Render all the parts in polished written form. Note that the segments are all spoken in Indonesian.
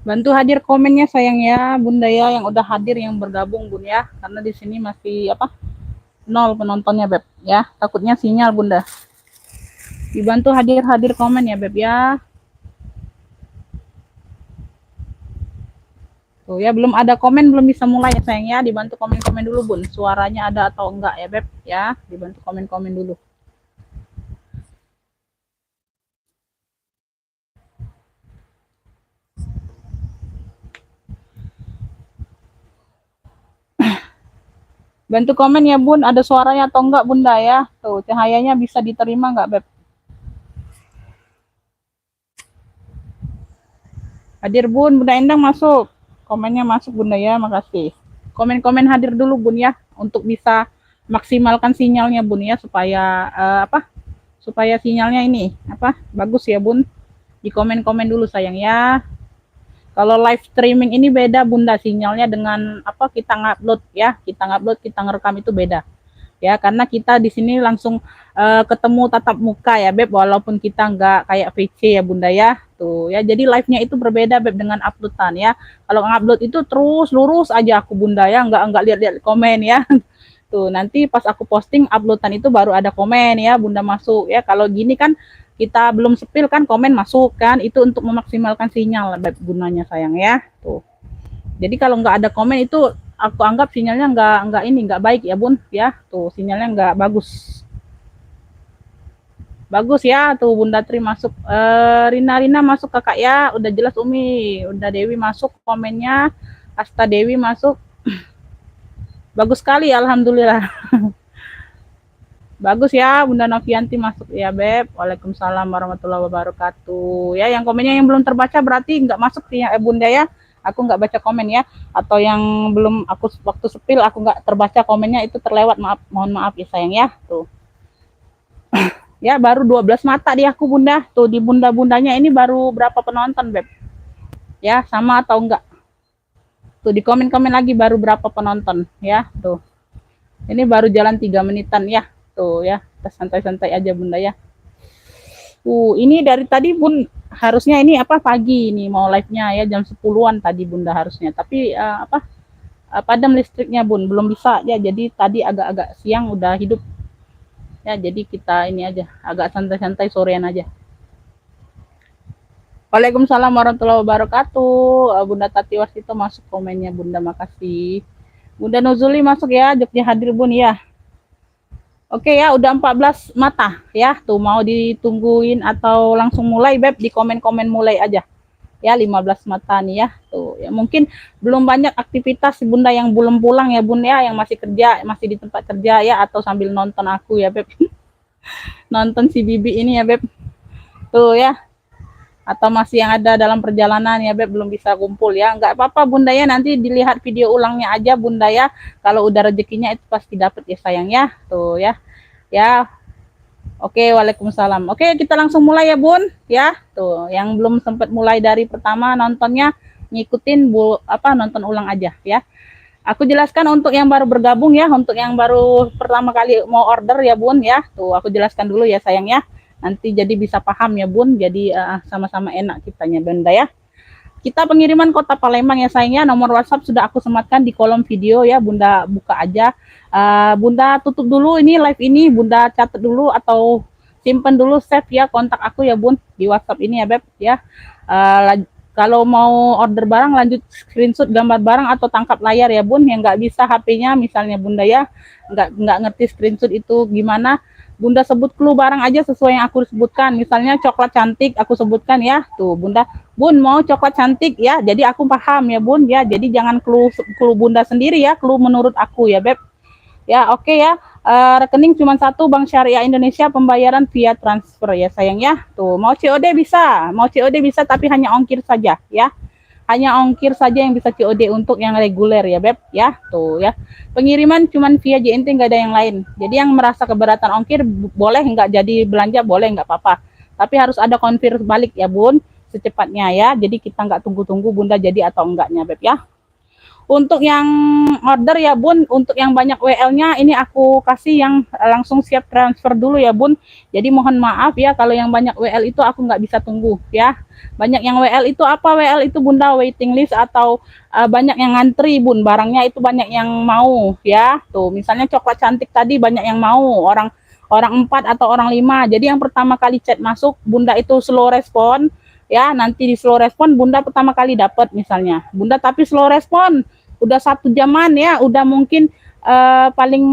Bantu hadir komennya sayang ya, Bunda ya, yang udah hadir yang bergabung Bun ya. Karena di sini masih apa? Nol penontonnya Beb ya. Takutnya sinyal Bunda. Dibantu hadir komen ya Beb ya. Tuh ya, belum ada komen, belum bisa mulai ya sayang ya. Dibantu komen-komen dulu Bun. Suaranya ada atau enggak ya Beb ya. Dibantu komen-komen dulu. Bantu komen ya Bun, ada suaranya atau enggak Bunda ya. Tuh, cahayanya bisa diterima enggak Beb? Hadir Bun, Bunda Endang masuk. Komennya masuk Bunda ya, makasih. Komen-komen hadir dulu Bun ya, untuk bisa maksimalkan sinyalnya Bun ya, supaya apa? Supaya sinyalnya ini apa? Bagus ya Bun. Di komen-komen dulu sayang ya. Kalau live streaming ini beda Bunda sinyalnya dengan apa kita ngupload ya, kita ngupload, kita ngerekam itu beda. Ya, karena kita di sini langsung ketemu tatap muka ya Beb, walaupun kita nggak kayak VC ya Bunda ya. Tuh ya, jadi live-nya itu berbeda Beb dengan uploadan ya. Kalau ngupload itu terus lurus aja aku Bunda ya, nggak lihat-lihat komen ya. Tuh, nanti pas aku posting uploadan itu baru ada komen ya, Bunda masuk ya. Kalau gini kan kita belum sepil kan komen masuk kan, itu untuk memaksimalkan sinyal Beb gunanya sayang ya. Tuh. Jadi kalau nggak ada komen itu aku anggap sinyalnya nggak baik ya Bun ya. Tuh sinyalnya nggak bagus. Bagus ya tuh Bunda Tri masuk. Rina masuk kakak ya. Udah jelas Umi. Udah Dewi masuk komennya. Asta Dewi masuk. Bagus sekali alhamdulillah. Bagus ya Bunda Novianti masuk ya Beb. Waalaikumsalam warahmatullahi wabarakatuh. Ya yang komennya yang belum terbaca berarti nggak masuk ya Bunda ya. Aku nggak baca komen ya, atau yang belum aku waktu sepil aku nggak terbaca komennya itu terlewat, maaf, mohon maaf ya sayang ya. Tuh ya, baru 12 mata di aku Bunda. Tuh di bunda-bundanya ini baru berapa penonton Beb ya, sama atau enggak? Tuh di komen-komen lagi baru berapa penonton ya. Tuh ini baru jalan 3 menitan ya. Tuh ya, kita santai-santai aja Bunda ya. Ini dari tadi Bun, harusnya ini apa pagi ini mau live-nya ya, jam 10-an tadi Bunda harusnya. Tapi padam listriknya Bun, belum bisa ya. Jadi tadi agak-agak siang udah hidup. Ya, jadi kita ini aja, agak santai-santai sorean aja. Waalaikumsalam warahmatullahi wabarakatuh. Bunda Tati Wasito masuk komennya Bunda, makasih. Bunda Nuzuli masuk ya, Jogja hadir Bun ya. Oke ya, udah 14 mata ya. Tuh mau ditungguin atau langsung mulai Beb, di komen-komen mulai aja. Ya 15 mata nih ya. Tuh ya, mungkin belum banyak aktivitas Bunda yang belum pulang ya Bun ya, yang masih kerja, masih di tempat kerja ya, atau sambil nonton aku ya Beb. Nonton si Bibi ini ya Beb. Tuh ya. Atau masih yang ada dalam perjalanan ya Beb, belum bisa kumpul ya. Nggak apa-apa Bunda ya, nanti dilihat video ulangnya aja Bunda ya. Kalau udah rezekinya itu pasti dapet ya sayang ya. Tuh ya. Ya, oke, waalaikumsalam. Oke, kita langsung mulai ya Bun ya. Tuh yang belum sempat mulai dari pertama nontonnya, ngikutin nonton ulang aja ya. Aku jelaskan untuk yang baru bergabung ya, untuk yang baru pertama kali mau order ya Bun ya. Tuh aku jelaskan dulu ya sayang ya. Nanti jadi bisa paham ya Bun. Jadi sama-sama enak kitanya Bunda ya. Kita pengiriman kota Palembang ya sayangnya. Nomor WhatsApp sudah aku sematkan di kolom video ya. Bunda buka aja. Bunda tutup dulu ini live ini. Bunda catat dulu atau simpan dulu, save ya kontak aku ya Bun di WhatsApp ini ya Beb ya. Kalau mau order barang lanjut screenshot gambar barang atau tangkap layar ya Bun. Yang nggak bisa HP-nya misalnya Bunda ya, nggak ngerti screenshot itu gimana, Bunda sebut clue barang aja sesuai yang aku sebutkan. Misalnya coklat cantik aku sebutkan ya. Tuh Bunda, Bun mau coklat cantik ya. Jadi aku paham ya Bun ya. Jadi jangan clue Bunda sendiri ya, clue menurut aku ya Beb. Ya oke ya. Rekening cuma satu, Bank Syariah Indonesia, pembayaran via transfer ya sayang ya. Tuh mau COD bisa tapi hanya ongkir saja ya. Hanya ongkir saja yang bisa COD untuk yang reguler ya Beb ya. Tuh ya, pengiriman cuman via JNT, nggak ada yang lain. Jadi yang merasa keberatan ongkir boleh nggak jadi belanja, boleh, nggak apa-apa, tapi harus ada konfir balik ya Bun secepatnya ya. Jadi kita nggak tunggu-tunggu Bunda jadi atau enggaknya Beb ya. Untuk yang order ya Bun, untuk yang banyak WL-nya ini aku kasih yang langsung siap transfer dulu ya Bun. Jadi mohon maaf ya kalau yang banyak WL itu aku nggak bisa tunggu ya. Banyak yang WL itu apa? WL itu Bunda waiting list atau banyak yang ngantri Bun. Barangnya itu banyak yang mau ya. Tuh, misalnya coklat cantik tadi banyak yang mau. Orang 4 atau orang 5. Jadi yang pertama kali chat masuk Bunda itu slow respon ya, nanti di slow respon Bunda pertama kali dapat misalnya. Bunda tapi slow respon udah 1 jaman ya, udah mungkin paling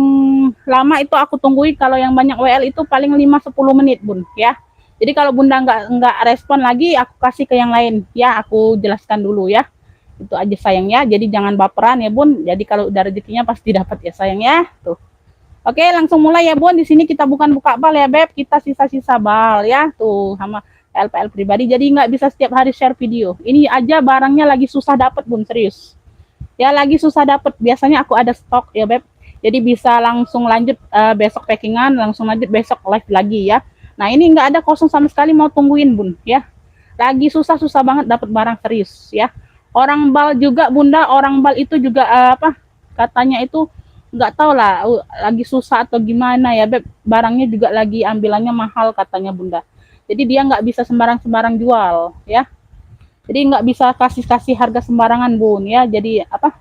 lama itu aku tungguin kalau yang banyak WL itu paling 5-10 menit Bun ya. Jadi kalau Bunda nggak respon lagi, aku kasih ke yang lain ya, aku jelaskan dulu ya. Itu aja sayang ya. Jadi jangan baperan ya Bun. Jadi kalau udah rezekinya pasti dapat ya sayang ya. Tuh. Oke, langsung mulai ya Bun. Di sini kita bukan buka bal ya Beb, kita sisa-sisa bal ya. Tuh sama LPL pribadi. Jadi nggak bisa setiap hari share video. Ini aja barangnya lagi susah dapat Bun, serius. Ya lagi susah dapat, biasanya aku ada stok ya Beb, jadi bisa langsung lanjut besok packingan, langsung lanjut besok live lagi ya. Nah ini nggak ada kosong sama sekali, mau tungguin Bun ya, lagi susah banget dapat barang serius ya. Orang bal juga Bunda, orang bal itu juga apa katanya itu nggak tahu lah, lagi susah atau gimana ya Beb, barangnya juga lagi ambilannya mahal katanya Bunda, jadi dia nggak bisa sembarang jual ya. Jadi nggak bisa kasih harga sembarangan Bun ya. Jadi apa?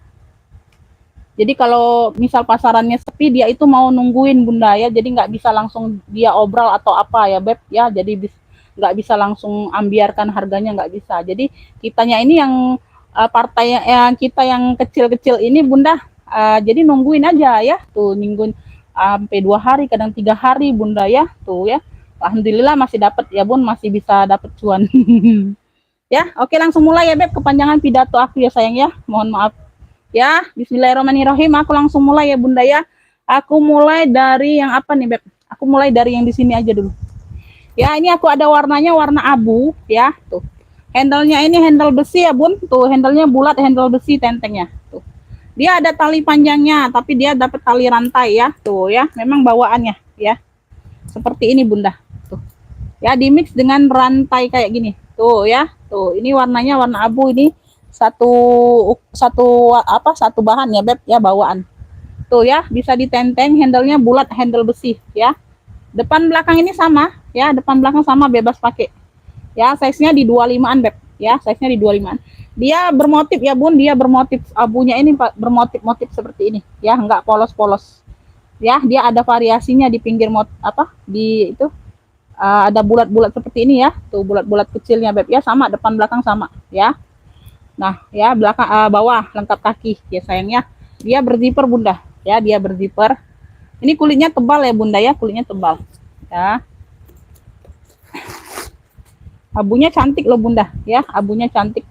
Jadi kalau misal pasarannya sepi, dia itu mau nungguin Bunda ya. Jadi nggak bisa langsung dia obral atau apa ya Beb ya. Jadi nggak bisa langsung ambiarkan harganya, nggak bisa. Jadi kitanya ini yang partai yang kita yang kecil-kecil ini Bunda. Jadi nungguin aja ya. Tuh nungguin sampai 2 hari, kadang 3 hari Bunda ya. Tuh ya. Alhamdulillah masih dapat ya Bun, masih bisa dapat cuan. Ya, oke langsung mulai ya Beb, kepanjangan pidato aku ya sayang ya. Mohon maaf. Ya, bismillahirrahmanirrahim. Aku langsung mulai ya Bunda ya. Aku mulai dari yang apa nih Beb? Aku mulai dari yang di sini aja dulu. Ya, ini aku ada warnanya warna abu ya, tuh. Handle-nya ini handle besi ya Bun. Tuh, handle-nya bulat, handle besi tentengnya. Tuh. Dia ada tali panjangnya, tapi dia dapat tali rantai ya. Tuh ya, memang bawaannya ya. Seperti ini Bunda. Tuh. Ya, di mix dengan rantai kayak gini. Tuh ya. Tuh, ini warnanya warna abu, ini satu bahan ya Beb ya, bawaan. Tuh ya, bisa ditenteng, handle-nya bulat, handle besi ya. Depan belakang ini sama ya, depan belakang sama, bebas pakai. Ya, size-nya di 25-an Beb ya, size-nya di 25-an. Dia bermotif ya Bun, dia bermotif abunya ini bermotif-motif seperti ini ya, enggak polos-polos. Ya, dia ada variasinya di pinggir di itu ada bulat-bulat seperti ini ya. Tuh bulat-bulat kecilnya Beb ya, sama depan belakang sama ya. Nah, ya belakang bawah lengkap kaki ya sayangnya. Dia berzipper Bunda ya, dia berzipper. Ini kulitnya tebal ya Bunda ya, kulitnya tebal. Ya. Abunya cantik loh Bunda ya, abunya cantik.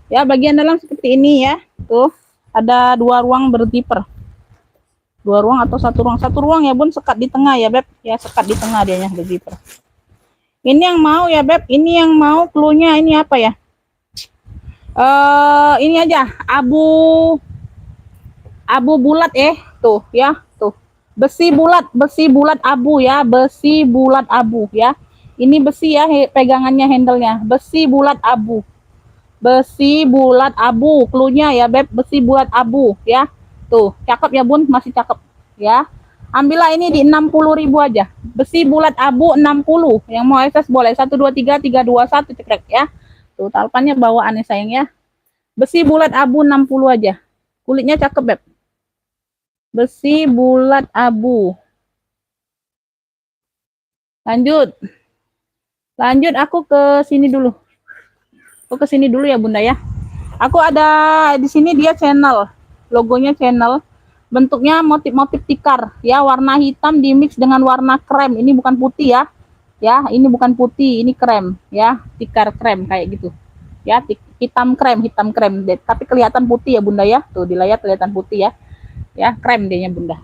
Ya, bagian dalam seperti ini ya. Tuh, ada 2 ruang berzipper. 2 ruang atau 1 ruang? 1 ruang ya Bun, sekat di tengah ya Beb. Ya, sekat di tengah dianya berzipper. Ini yang mau ya Beb, ini yang mau cluenya ini apa ya? Ini aja abu bulat tuh ya, tuh besi bulat abu ya, besi bulat abu ya. Ini besi ya, pegangannya handlenya besi bulat abu, cluenya ya Beb, besi bulat abu ya. Tuh cakep ya Bun, masih cakep ya. Ambillah ini di 60.000 aja, besi bulat abu 60. Yang mau SS boleh 123 321 cekrek ya. Tuh talpannya bawaannya sayang ya. Besi bulat abu 60 aja. Kulitnya cakep Beb. Besi bulat abu. Lanjut. Lanjut aku ke sini dulu. Aku ke sini dulu ya Bunda ya. Aku ada di sini dia channel. Logonya channel. Bentuknya motif-motif tikar ya, warna hitam di mix dengan warna krem. Ini bukan putih ya. Ya, ini bukan putih, ini krem ya, tikar krem kayak gitu. Ya, hitam krem, tapi kelihatan putih ya Bunda ya. Tuh di layar kelihatan putih ya. Ya, krem dia Bunda.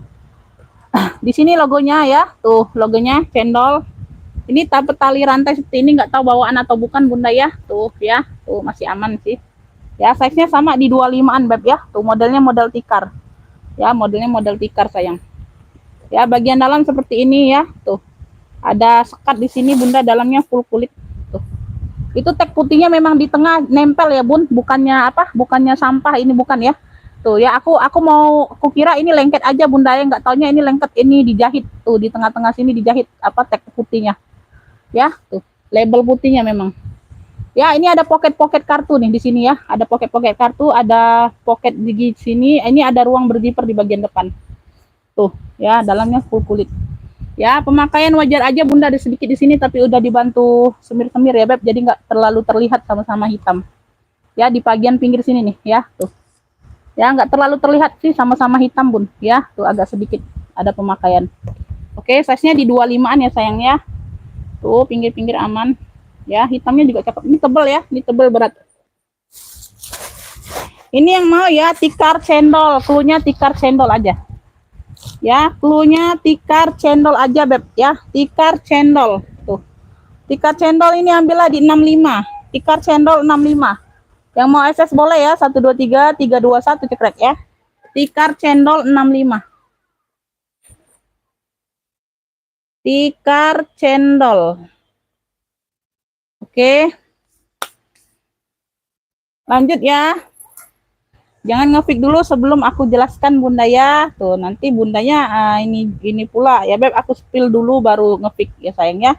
Di sini logonya ya, tuh logonya cendol. Ini tali rantai seperti ini, nggak tahu bawaan atau bukan Bunda ya. Tuh ya, tuh masih aman sih. Ya, size-nya sama di 25-an Beb ya. Tuh modelnya model tikar. Ya, modelnya model tikar sayang. Ya, bagian dalam seperti ini ya. Tuh. Ada sekat di sini Bunda, dalamnya full kulit. Tuh. Itu tag putihnya memang di tengah nempel ya Bun, bukannya apa? Bukannya sampah, ini bukan ya. Tuh ya, aku kira ini lengket aja bunda ya, nggak taunya ini lengket, ini dijahit tuh di tengah-tengah sini dijahit apa tag putihnya ya, tuh label putihnya memang. Ya, ini ada pocket kartu nih di sini ya. Ada pocket kartu, ada pocket di sini. Ini ada ruang berzipper di bagian depan. Tuh, ya, dalamnya full kulit. Ya, pemakaian wajar aja bunda, ada sedikit di sini tapi udah dibantu semir-semir ya beb, jadi nggak terlalu terlihat sama-sama hitam. Ya, di bagian pinggir sini nih ya, tuh. Ya, nggak terlalu terlihat sih sama-sama hitam bun. Ya, tuh agak sedikit ada pemakaian. Oke, size-nya di 25-an ya sayang ya. Tuh, pinggir-pinggir aman. Ya, hitamnya juga cakep. Ini tebal ya, ini tebal berat. Ini yang mau ya tikar cendol, cluenya tikar cendol aja. Ya, cluenya tikar cendol aja beb ya, tikar cendol. Tuh. Tikar cendol ini ambillah di 65. Tikar cendol 65. Yang mau SS boleh ya, 123 321 cekrek ya. Tikar cendol 65. Tikar cendol. Oke. Lanjut ya. Jangan ngefik dulu sebelum aku jelaskan bunda ya. Tuh, nanti bundanya ini pula ya beb, aku spill dulu baru ngefik ya sayang ya.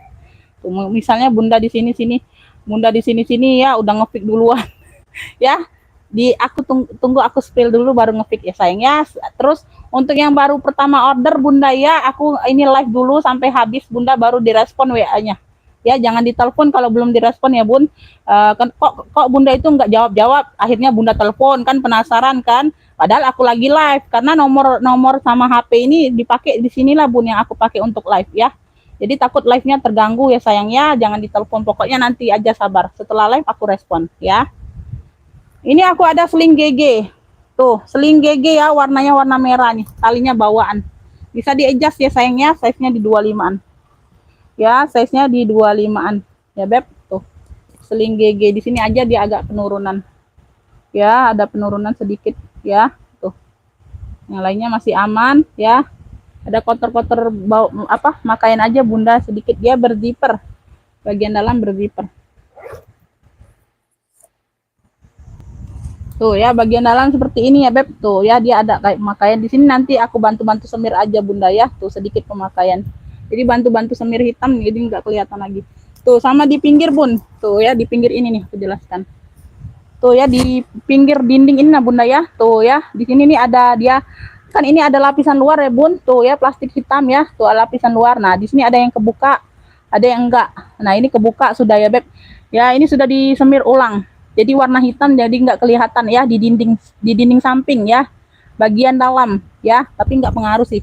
Tuh, misalnya bunda di sini bunda di sini ya udah ngefik duluan. Ya. Aku tunggu aku spill dulu baru ngefik ya sayang ya. Terus untuk yang baru pertama order bunda ya, aku ini live dulu sampai habis bunda baru direspon WA-nya. Ya, jangan ditelepon kalau belum direspon ya bun. Kok bunda itu nggak jawab, akhirnya bunda telepon kan, penasaran kan, padahal aku lagi live, karena nomor sama HP ini dipakai di sinilah bun, yang aku pakai untuk live ya. Jadi takut live-nya terganggu ya sayangnya, jangan ditelepon, pokoknya nanti aja sabar, setelah live aku respon ya. Ini aku ada sling GG tuh, sling GG ya, warnanya warna merah nih, talinya bawaan, bisa di adjust ya sayangnya, size-nya di 25-an ya, size-nya di 25-an ya beb. Tuh seling GG di sini aja dia agak penurunan ya, ada penurunan sedikit ya. Tuh yang lainnya masih aman ya, ada kotor-kotor bau apa makain aja bunda sedikit, dia berzipper, bagian dalam berzipper. Tuh ya, bagian dalam seperti ini ya beb. Tuh ya, dia ada kayak pemakaian di sini, nanti aku bantu-bantu semir aja bunda ya. Tuh sedikit pemakaian, jadi bantu-bantu semir hitam jadi nggak kelihatan lagi. Tuh sama di pinggir bun, tuh ya di pinggir ini nih aku jelaskan. Tuh ya di pinggir dinding ini nah bunda ya. Tuh ya di sini nih ada dia kan, ini ada lapisan luar ya bun. Tuh ya plastik hitam ya, tuh lapisan luar. Nah di sini ada yang kebuka, ada yang enggak. Nah ini kebuka sudah ya beb. Ya ini sudah disemir ulang. Jadi warna hitam, jadi nggak kelihatan ya di dinding samping ya, bagian dalam ya, tapi nggak pengaruh sih.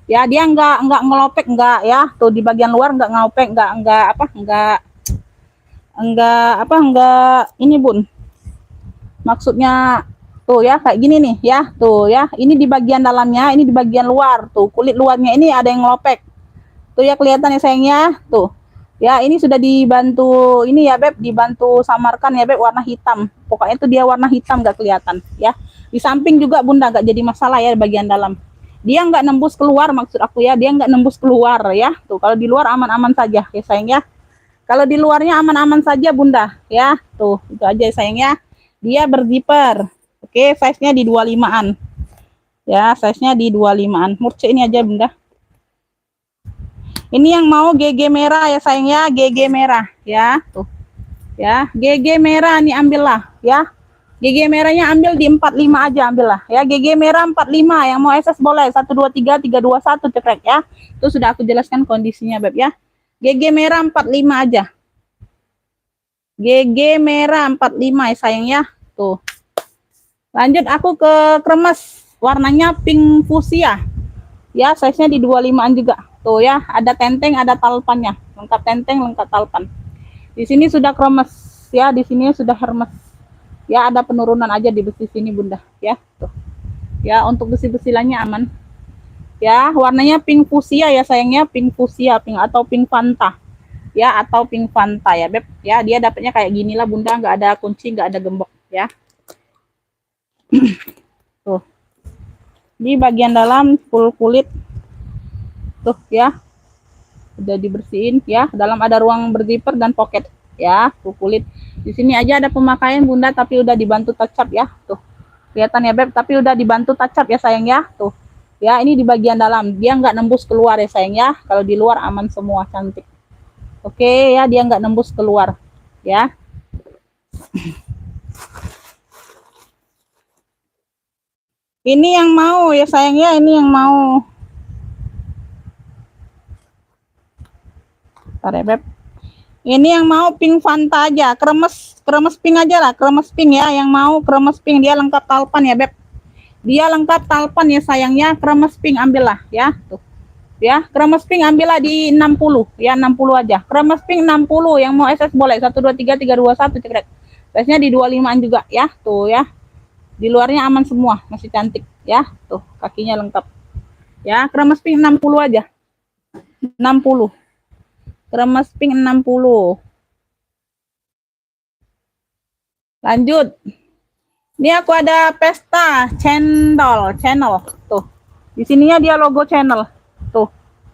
Ya dia nggak ngelopek, nggak ya. Tuh di bagian luar nggak ngelopek, nggak ini bun. Maksudnya tuh ya kayak gini nih ya, tuh ya ini di bagian dalamnya, ini di bagian luar, tuh kulit luarnya ini ada yang ngelopek. Tuh ya kelihatan ya sayangnya, tuh. Ya ini sudah dibantu ini ya beb, dibantu samarkan ya beb, warna hitam. Pokoknya itu dia warna hitam, nggak kelihatan ya. Di samping juga bunda nggak jadi masalah ya, bagian dalam. Dia nggak nembus keluar, maksud aku ya, dia nggak nembus keluar ya. Tuh kalau di luar aman-aman saja ya sayang ya. Kalau di luarnya aman-aman saja bunda ya. Tuh itu aja ya sayang ya. Dia berzipper. Oke, size-nya di 25-an. Ya, size-nya di 25-an. Murce ini aja bunda. Ini yang mau GG merah ya sayang ya, GG merah ya. Tuh. Ya, GG merah nih ambillah ya. GG merahnya ambil di 45 aja ambillah ya. GG merah 45, yang mau SS boleh 123 321 cekrek ya. Itu sudah aku jelaskan kondisinya beb ya. GG merah 45 aja. GG merah 45 ya sayang ya. Tuh. Lanjut aku ke kremes, warnanya pink fuchsia. Ya, size-nya di 25-an juga. Tuh ya, ada tenteng, ada talpannya. Lengkap tenteng, lengkap talpan. Di sini sudah kremes ya, di sini sudah hermes. Ya, ada penurunan aja di besi sini bunda ya. Tuh. Ya, untuk besi-besilannya aman. Ya, warnanya pink fuchsia ya sayangnya, pink fuchsia, pink atau pink fanta. Ya, atau pink fanta ya beb. Ya, dia dapatnya kayak gini lah bunda, nggak ada kunci, nggak ada gembok ya. Tuh. Di bagian dalam full kulit. Tuh ya. Udah dibersihin ya. Dalam ada ruang berzipper dan pocket ya, full kulit. Di sini aja ada pemakaian bunda, tapi udah dibantu touch up ya. Tuh. Kelihatan ya, Beb, tapi udah dibantu touch up ya sayang ya. Tuh. Ya, ini di bagian dalam. Dia nggak nembus keluar ya sayang ya. Kalau di luar aman semua, cantik. Oke, ya dia nggak nembus keluar. Ya. Ini yang mau ya sayang ya, ini yang mau. Bentar ya, Beb. Ini yang mau pink Fanta aja, kremes pink aja lah, kremes pink ya. Yang mau kremes pink, dia lengkap talpan ya, Beb. Dia lengkap talpan ya sayangnya, kremes pink ambillah ya. Tuh. Ya, kremes pink ambillah di 60 ya, 60 aja. Kremes pink 60, yang mau SS boleh 1 2 3 3 2 1 cekrek. Size-nya di 25-an juga ya, tuh ya. Di luarnya aman semua, masih cantik ya. Tuh, kakinya lengkap. Ya, kremes pink 60 aja. 60. Kremes pink 60. Lanjut. Ini aku ada pesta channel. Tuh. Di sininya dia logo channel. Tuh.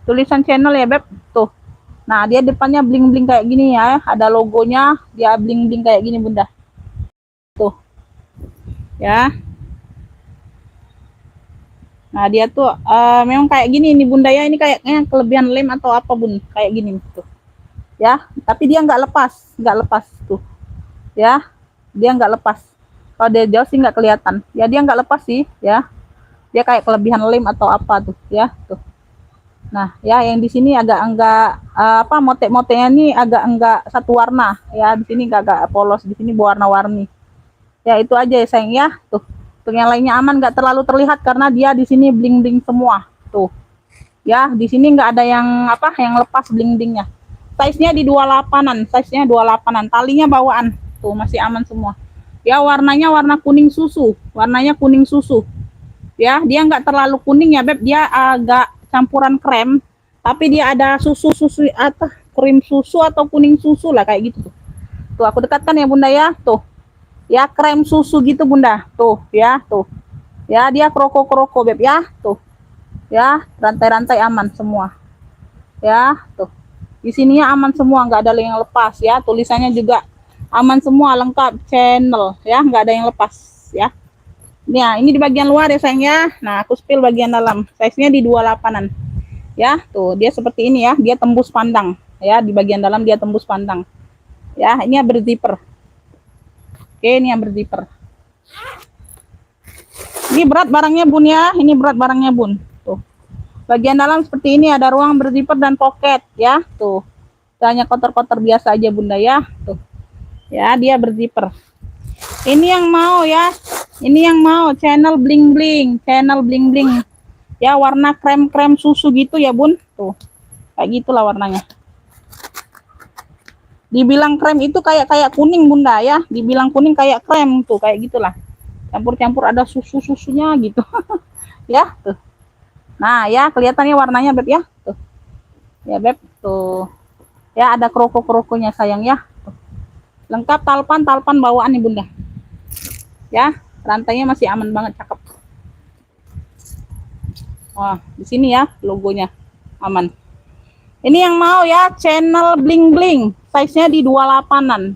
Tulisan channel ya, Beb. Tuh. Nah, dia depannya bling-bling kayak gini ya. Ada logonya, dia bling-bling kayak gini, Bunda. Tuh. Ya. Nah, dia tuh memang kayak gini nih, Bunda ya. Ini kayaknya kelebihan lem atau apa, Bun. Kayak gini tuh. Ya, tapi dia nggak lepas tuh. Ya. Dia nggak lepas. Kalau dari jauh sih nggak kelihatan. Ya, dia nggak lepas sih, ya. Dia kayak kelebihan lem atau apa tuh, ya. Tuh. Nah, ya yang di sini agak enggak apa motek-moteknya ini agak enggak satu warna, ya. Di sini agak polos, di sini berwarna-warni. Ya, itu aja ya, sayang ya. Tuh. Untuk yang lainnya aman, nggak terlalu terlihat karena dia di sini bling-bling semua. Tuh. Ya, di sini nggak ada yang apa, yang lepas bling-blingnya. Size-nya di 28-an, size-nya 28-an. Talinya bawaan. Tuh, masih aman semua. Ya, warnanya warna kuning susu, warnanya kuning susu. Ya, dia nggak terlalu kuning ya, Beb. Dia agak campuran krem, tapi dia ada susu atau krim susu atau kuning susu lah kayak gitu. Tuh, aku dekatkan ya, Bunda ya. Tuh. Ya, krem susu gitu, Bunda. Tuh, ya, tuh. Ya, dia kroko-kroko, Beb ya. Tuh. Ya, rantai-rantai aman semua. Ya, tuh. Di sininya aman semua, nggak ada yang lepas ya. Tulisannya juga aman semua, lengkap channel ya, nggak ada yang lepas ya. Nah, ini di bagian luar ya sayang ya. Nah, aku spill bagian dalam. Size-nya di 28-an. Ya, tuh dia seperti ini ya. Dia tembus pandang. Ya, di bagian dalam dia tembus pandang. Ya, ini yang berzipper. Oke, ini yang berzipper. Ini berat barangnya, Bun ya. Ini berat barangnya, Bun. Tuh. Bagian dalam seperti ini, ada ruang berzipper dan pocket ya. Tuh. Hanya kotor-kotor biasa aja, Bunda ya. Tuh. Ya, dia berzipper. Ini yang mau ya. Ini yang mau channel bling-bling, channel bling-bling. Ya, warna krem-krem susu gitu ya, Bun. Tuh. Kayak gitulah warnanya. Dibilang krem itu kayak kuning, Bunda ya. Dibilang kuning kayak krem tuh, kayak gitulah. Campur-campur ada susu-susunya gitu. Ya, tuh. Nah, ya kelihatannya warnanya, Beb ya. Tuh. Ya, Beb, tuh. Ya, ada kroko-krokonya sayang ya. Tuh. Lengkap talpan bawaan nih, Bunda. Ya, rantainya masih aman banget, cakep. Wah, di sini ya logonya aman. Ini yang mau ya channel bling-bling, size-nya di 28-an.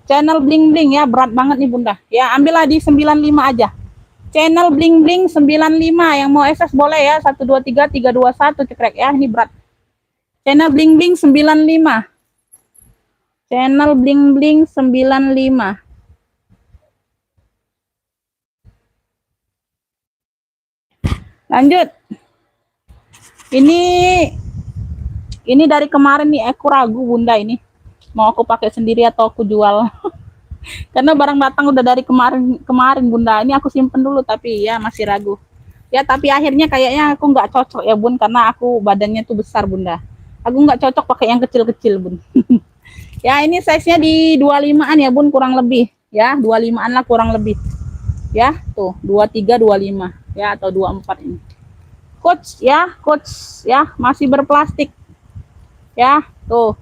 Channel bling-bling ya, berat banget nih Bunda. Ya, ambillah di 95 aja. Channel bling-bling 95, yang mau SS boleh ya, 1 2 3 3 2 1 cekrek ya, ini berat. Channel bling-bling 95. Channel bling-bling 95. Lanjut. Ini dari kemarin nih, aku ragu Bunda ini. Mau aku pakai sendiri atau aku jual. Karena barang datang udah dari kemarin Bunda. Ini aku simpen dulu tapi ya masih ragu. Ya tapi akhirnya kayaknya aku nggak cocok ya Bun, karena aku badannya tuh besar Bunda. Aku nggak cocok pakai yang kecil-kecil Bun. Ya ini size-nya di 25-an ya Bun, kurang lebih. Ya 25-an lah kurang lebih. Ya tuh 23 25 ya, atau 24 ini. Coach ya masih berplastik. Ya tuh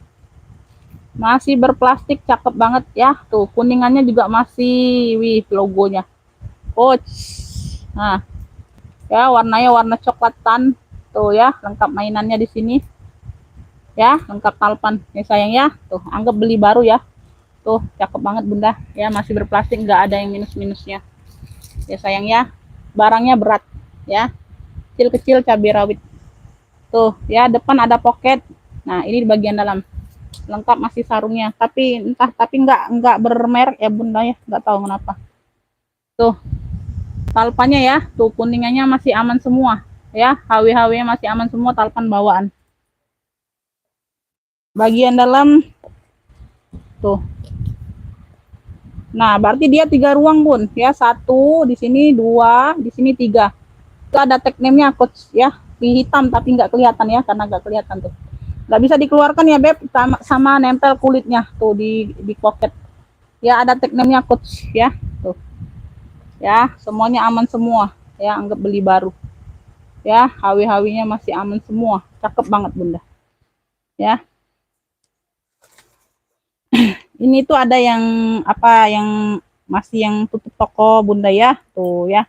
masih berplastik, cakep banget ya. Tuh kuningannya juga masih logonya Coach. Nah, ya warnanya warna coklatan. Tuh ya, lengkap mainannya di sini. Ya, lengkap talpan. Ya sayang ya. Tuh, anggap beli baru ya. Tuh, cakep banget Bunda. Ya, masih berplastik, nggak ada yang minus-minusnya. ya sayang ya. Barangnya berat ya. Kecil-kecil cabai rawit. Tuh ya, depan ada pocket. Nah, ini di bagian dalam. Lengkap masih sarungnya. Tapi nggak bermerek ya Bunda ya. Nggak tahu kenapa. Tuh, talpannya ya. Tuh kuningannya masih aman semua. Ya, HW-HW masih aman semua, talpan bawaan. Bagian dalam tuh. Nah, berarti dia 3 ruang Bun ya. 1 di sini, 2 di sini, 3. Itu ada tag name-nya coach ya. Di hitam tapi nggak kelihatan ya, karena nggak kelihatan tuh. Nggak bisa dikeluarkan ya Beb, sama nempel kulitnya tuh di pocket. Ya ada tag name-nya coach ya. Tuh. Ya, semuanya aman semua. Ya, anggap beli baru. Ya, HW-HW-nya masih aman semua. Cakep banget Bunda. Ya. Ini tuh ada yang apa yang masih yang tutup toko Bunda ya. Tuh ya.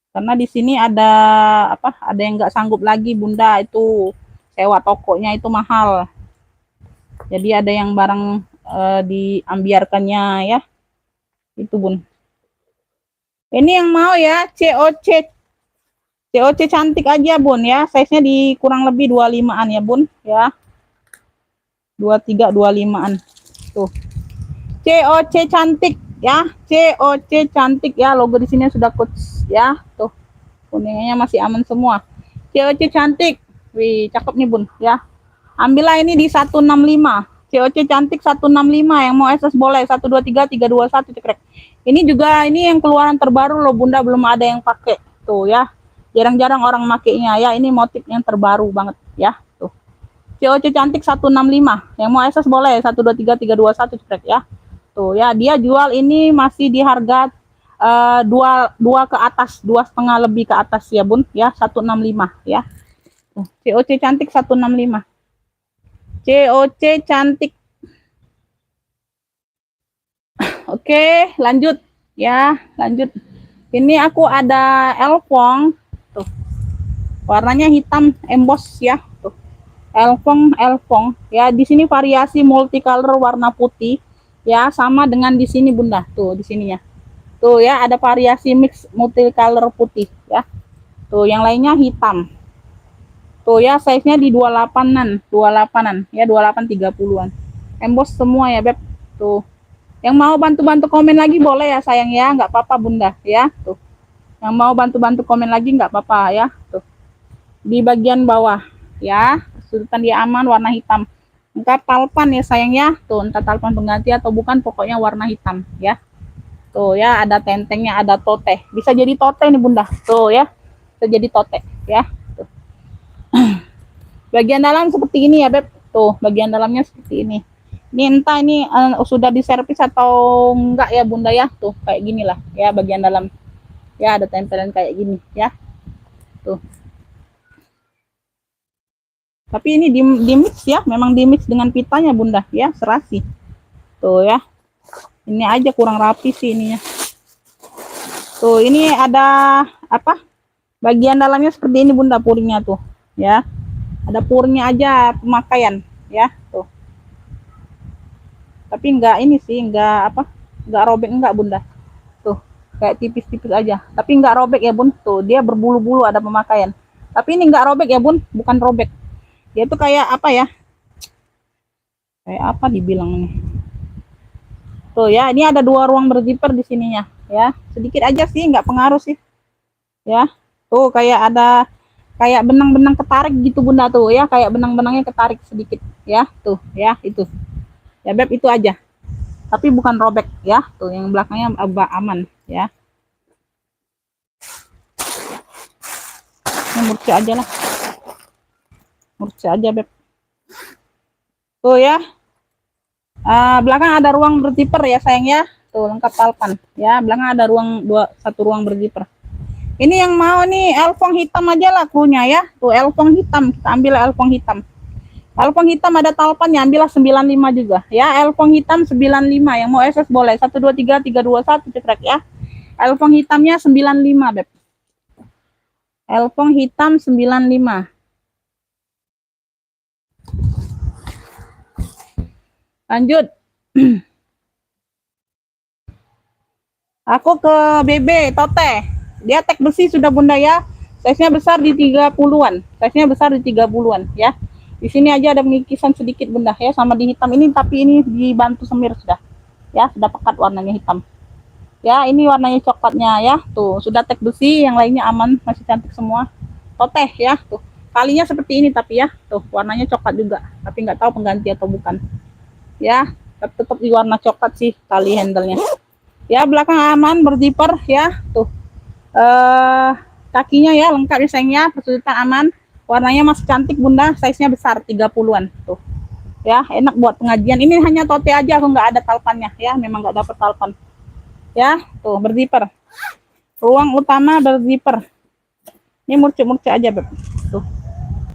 Karena di sini ada apa? Ada yang nggak sanggup lagi Bunda, itu sewa tokonya itu mahal. Jadi ada yang barang diambiarkannya ya. Itu Bun. Ini yang mau ya COC cantik aja Bun ya. Size-nya di kurang lebih 25-an ya Bun ya. 23 25-an. Tuh. COC cantik ya. COC cantik ya. Logo di sini sudah coach ya. Tuh. Kuningnya masih aman semua. COC cantik. Wih, cakep nih Bun ya. Ambillah ini di 165. COC cantik 165, yang mau SS boleh 123 321 cekrek. Ini juga ini yang keluaran terbaru loh Bunda, belum ada yang pakai. Tuh ya. Jarang-jarang orang makainya ya. Ini motif yang terbaru banget ya. Tuh. COC cantik 165. Yang mau SS boleh 123 321 cekrek ya. Tuh ya, dia jual ini masih di harga dua ke atas, 2,5 lebih ke atas ya Bun ya, 165 ya. COC cantik 165. COC cantik. Oke, lanjut ya, lanjut. Ini aku ada elfong tuh. Warnanya hitam emboss ya, tuh. Elfong ya. Di sini variasi multicolor warna putih ya, sama dengan di sini Bunda. Tuh di sininya. Tuh ya, ada variasi mix multicolor putih ya. Tuh yang lainnya hitam. Tuh ya, size-nya di 28-an, 28-an ya, 28 30-an. Emboss semua ya, Beb. Tuh. Yang mau bantu-bantu komen lagi boleh ya sayang ya, nggak apa-apa Bunda ya. Tuh. Yang mau bantu-bantu komen lagi nggak apa-apa ya. Tuh. Di bagian bawah ya, sudutan dia aman warna hitam. Entah talpan ya sayang ya. Tuh, entah talpan pengganti atau bukan, pokoknya warna hitam ya. Tuh ya, ada tentengnya, ada tote. Bisa jadi tote nih Bunda. Tuh ya. Bisa jadi tote ya. Tuh. Bagian dalam seperti ini ya Beb. Tuh, bagian dalamnya seperti ini. Ini entah ini sudah diservis atau enggak ya Bunda ya. Tuh kayak gini lah ya bagian dalam. Ya ada tempelan kayak gini ya. Tuh. Tapi ini di mix ya, memang di mix dengan pitanya Bunda ya, serasi. Tuh ya. Ini aja kurang rapi sih ininya. Tuh, ini ada apa? Bagian dalamnya seperti ini Bunda, puringnya tuh ya. Ada puringnya aja pemakaian ya, tuh. Tapi enggak ini sih, enggak apa? Enggak robek enggak Bunda. Tuh, kayak tipis-tipis aja. Tapi enggak robek ya Bun. Tuh, dia berbulu-bulu, ada pemakaian. Tapi ini enggak robek ya Bun, bukan robek. Dia tuh kayak apa ya? Kayak apa dibilang nih? Tuh ya, ini ada 2 ruang berzipper di sininya ya. Sedikit aja sih, enggak pengaruh sih. Ya. Tuh kayak ada kayak benang-benang ketarik gitu Bunda tuh ya, kayak benang-benangnya ketarik sedikit ya. Tuh ya, itu. Ya Beb, itu aja. Tapi bukan robek ya. Tuh yang belakangnya aman ya. Ini murci aja lah. Murci aja Beb. Tuh ya. Belakang ada ruang berzipper ya sayang ya. Tuh lengkap talpan ya. Belakang ada satu ruang berzipper. Ini yang mau nih elfong hitam aja lah krunya ya. Tuh elfong hitam, kita ambil elfong hitam. Elfong hitam ada talpannya, ambillah 95 juga ya. Elfong hitam 95, yang mau SS boleh 123 321 cekrek ya. Elfong hitamnya 95 Beb. Elfong hitam 95. Lanjut. Aku ke BB Tote. Dia tek besi sudah Bunda ya. Size-nya besar di 30-an. Size-nya besar di 30-an ya. Di sini aja ada pengikisan sedikit Bunda ya, sama di hitam ini, tapi ini dibantu semir sudah. Ya, sudah pekat warnanya hitam. Ya, ini warnanya coklatnya ya. Tuh, sudah tek besi, yang lainnya aman, masih cantik semua. Toteh ya, tuh. Kalinya seperti ini tapi ya. Tuh, warnanya coklat juga, tapi nggak tahu pengganti atau bukan. Ya, tetap di warna coklat sih tali handle-nya. Ya, belakang aman, berzipper ya. Tuh. Kakinya ya lengkap ya sayangnya, kesulitan aman. Warnanya masih cantik Bunda, size-nya besar 30-an. Tuh. Ya, enak buat pengajian. Ini hanya tote aja, aku nggak ada talpannya ya, memang nggak dapat talpan. Ya, tuh berzipper. Ruang utama berzipper. Ini murcuk-murcuk aja, Beb. Tuh.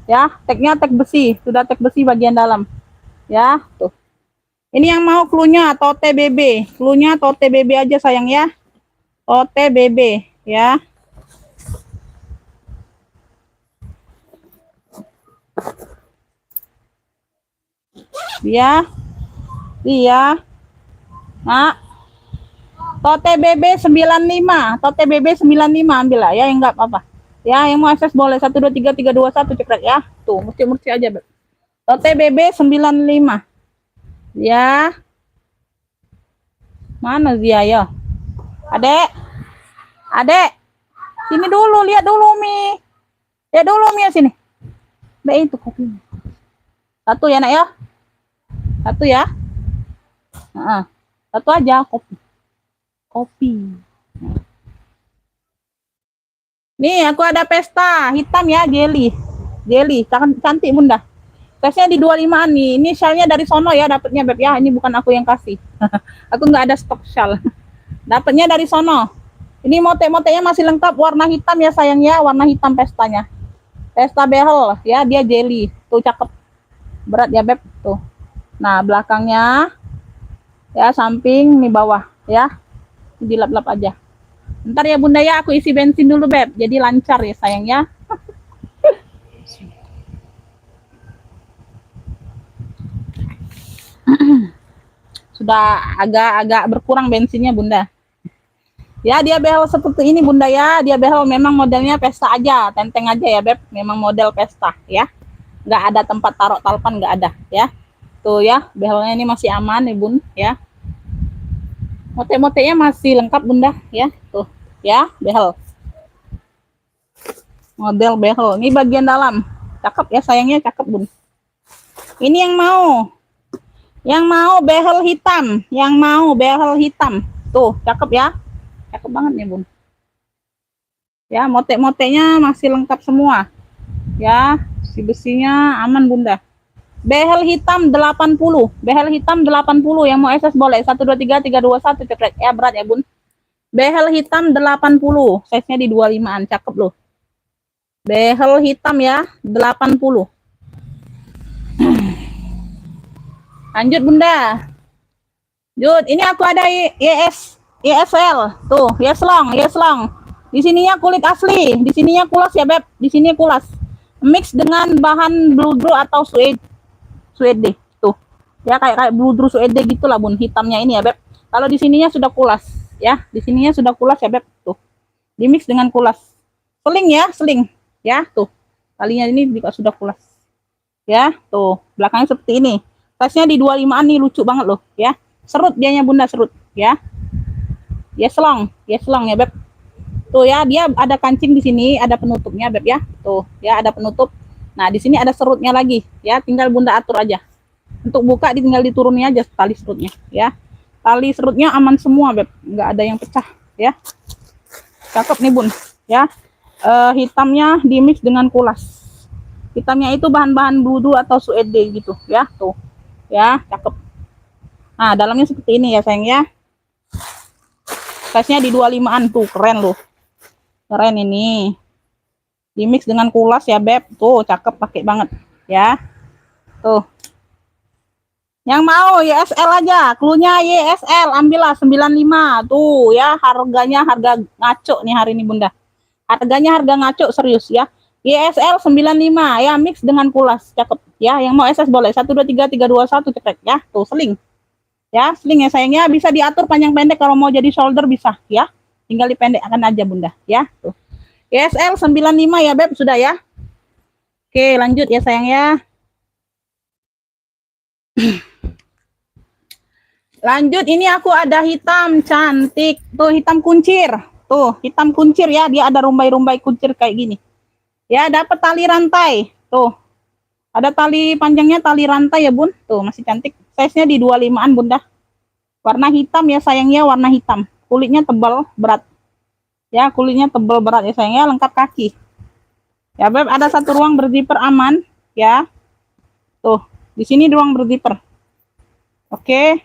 Ya, teknya tek besi, sudah tek besi bagian dalam. Ya, tuh. Ini yang mau cluenya atau TBB. Cluenya atau TBB aja sayang ya. OTBB ya. Dia. Nah, TBB 95, TBB 95 ambil lah ya, enggak apa-apa. Ya, yang mau akses boleh 1 2 3 3 2 1 cekrek ya. Tuh, mesti aja, Beb. TBB 95. Ya. Mana Zia ya? Adek. Sini dulu, lihat dulu Mi. Lihat dulu Mi sini. Baik itu kopi. Satu ya, Nak ya. Satu ya. Satu aja kopi. Nih, aku ada pesta hitam ya, jelly. Cantik Bunda. Size-nya di 25-an nih. Ini shell-nya dari sono ya, dapatnya Beb ya. Ini bukan aku yang kasih. Aku nggak ada stok shell. Dapatnya dari sono. Ini motek-moteknya masih lengkap, warna hitam ya sayang ya, warna hitam pestanya. Pesta behel ya, dia jelly. Tuh cakep. Berat ya Beb, tuh. Nah, belakangnya ya, samping nih bawah ya. Dilap-lap aja. Ntar ya Bunda ya, aku isi bensin dulu Beb. Jadi lancar ya sayang ya. Sudah agak berkurang bensinnya Bunda. Ya, dia behel seperti ini Bunda ya. Dia behel memang modelnya pesta aja, tenteng aja ya Beb. Memang model pesta ya. Nggak ada tempat taruh talpan, nggak ada ya. Tuh ya, behelnya ini masih aman nih Bun ya. Motek-moteknya masih lengkap Bunda ya. Tuh ya, behel. Model behel. Ini bagian dalam. Cakep ya sayangnya, cakep Bun. Ini yang mau. Yang mau behel hitam. Tuh, cakep ya. Cakep banget nih Bun. Ya, motek-moteknya masih lengkap semua. Ya, si besinya aman Bunda. Behel hitam 80. Behel hitam 80. Yang mau SS boleh. 1 2 3 3 2 1 cekrek. Ya, berat ya Bun. Behel hitam 80. Size-nya di 25-an. Cakep loh. Behel hitam ya, 80. Lanjut Bunda. Jut, ini aku ada YSL. Tuh, Yeslong. Di sininya kulit asli, di sininya kulas ya Beb. Di sini kulas. Mix dengan bahan bludru atau suede. Tuh. Ya kayak bludru suede gitulah Bun, hitamnya ini ya Beb. Kalau di sininya sudah kulas ya. Di sininya sudah kulas ya Beb. Tuh. Di mix dengan kulas. Seling ya, tuh. Talinya ini juga sudah kulas. Ya, tuh. Belakangnya seperti ini. Size-nya di 25-an nih, lucu banget loh ya. Serut dianya Bunda, serut ya. Yeslong ya Beb. Tuh ya, dia ada kancing di sini, ada penutupnya Beb ya. Tuh, ya ada penutup. Nah, di sini ada serutnya lagi ya, tinggal Bunda atur aja. Untuk buka tinggal diturunin aja tali serutnya ya. Tali serutnya aman semua Beb, nggak ada yang pecah ya. Cakep nih Bun ya. Hitamnya dimix dengan kulas. Hitamnya itu bahan-bahan bludu atau suede gitu ya. Tuh ya, cakep. Nah, dalamnya seperti ini ya sayang ya. Size-nya di 25-an tuh, keren loh. Keren ini. Dimix dengan kulas ya Beb. Tuh, cakep, pakai banget ya. Tuh. Yang mau YSL aja, cluenya YSL, ambillah 95. Tuh ya, harganya harga ngaco nih hari ini Bunda. Harganya harga ngaco serius ya. YSL 95 ya, mix dengan kulas, cakep ya. Yang mau SS boleh 1 2 3 3 2 1 cekrek ya. Tuh, seling. Ya, sling ya sayangnya, bisa diatur panjang pendek kalau mau jadi shoulder bisa ya. Tinggal dipendekkan aja Bunda ya. Tuh. YSL 95 ya Beb, sudah ya. Oke, lanjut ya sayang ya. Lanjut, ini aku ada hitam cantik. Tuh, hitam kuncir. Tuh, hitam kuncir ya, dia ada rumbai-rumbai kuncir kayak gini. Ya, dapat tali rantai. Tuh. Ada tali panjangnya, tali rantai ya, Bun. Tuh, masih cantik. Size-nya di 25-an, Bunda. Warna hitam ya sayangnya, warna hitam. Kulitnya tebal, berat. Ya, kulitnya tebal berat ya sayangnya, lengkap kaki. Ya, Beb, ada satu ruang berzipper aman, ya. Tuh, di sini ruang berzipper. Oke.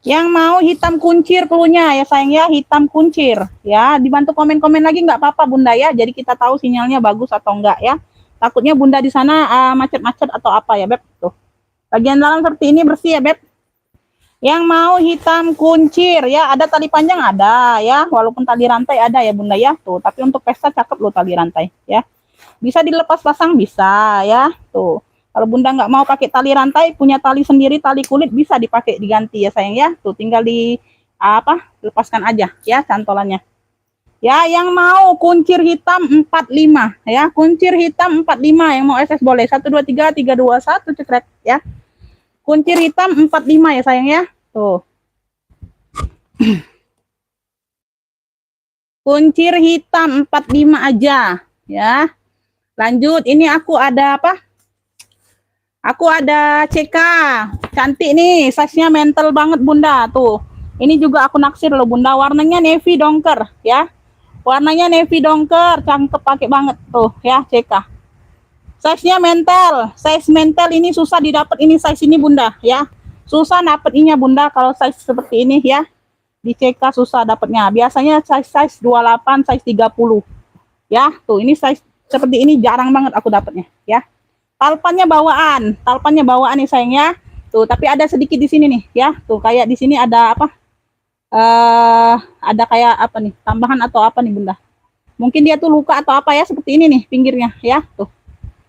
Yang mau hitam kuncir klunya ya sayang ya, hitam kuncir. Ya, dibantu komen-komen lagi nggak apa-apa Bunda ya. Jadi kita tahu sinyalnya bagus atau enggak ya. Takutnya Bunda di sana macet-macet atau apa ya, Beb. Tuh. Bagian dalam seperti ini bersih ya, Beb. Yang mau hitam kuncir ya, ada tali panjang ada ya, walaupun tali rantai ada ya Bunda ya. Tuh, tapi untuk pesta cakep loh tali rantai ya. Bisa dilepas pasang bisa ya. Tuh. Kalau Bunda nggak mau pakai tali rantai, punya tali sendiri, tali kulit bisa dipakai diganti ya sayang ya. Tuh tinggal di lepaskan aja ya cantolannya. Ya, yang mau kuncir hitam 45 ya, kuncir hitam 45 yang mau SS boleh 1 2 3 3 2 1 cekrek ya. Kuncir hitam 45 ya sayang ya. Tuh. Kuncir hitam 45 aja ya. Lanjut, ini aku ada apa? Aku ada CK, cantik nih, size-nya mental banget Bunda, tuh. Ini juga aku naksir loh Bunda, warnanya navy dongker ya. Warnanya navy dongker, cakep pakai banget tuh ya CK. Size-nya mental, size mental ini susah didapat ini size ini Bunda ya. Susah dapetinya Bunda kalau size seperti ini ya. Di CK susah dapatnya. Biasanya size 28, size 30. Ya, tuh ini size seperti ini jarang banget aku dapatnya ya. Talpannya bawaan nih sayangnya. Tuh, tapi ada sedikit di sini nih ya. Tuh kayak di sini ada apa? Ada kayak apa nih? Tambahan atau apa nih Bunda? Mungkin dia tuh luka atau apa ya, seperti ini nih pinggirnya ya. Tuh.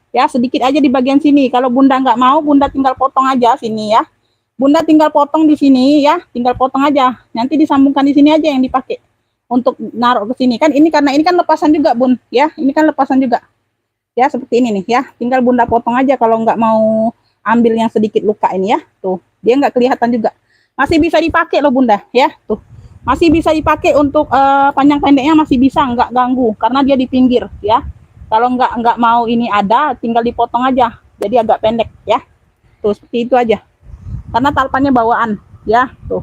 Ya, sedikit aja di bagian sini. Kalau Bunda nggak mau, Bunda tinggal potong aja sini ya. Bunda tinggal potong di sini ya, tinggal potong aja. Nanti disambungkan di sini aja yang dipakai untuk naruh ke sini. Kan ini karena ini kan lepasan juga, Bun, ya. Ini kan lepasan juga. Ya, seperti ini nih ya, tinggal Bunda potong aja kalau nggak mau ambil yang sedikit luka ini ya. Tuh, dia nggak kelihatan juga, masih bisa dipakai loh Bunda ya. Tuh, masih bisa dipakai untuk panjang pendeknya, masih bisa, nggak ganggu karena dia di pinggir ya. Kalau nggak mau ini ada, tinggal dipotong aja jadi agak pendek ya. Tuh, seperti itu aja karena talpannya bawaan ya. Tuh,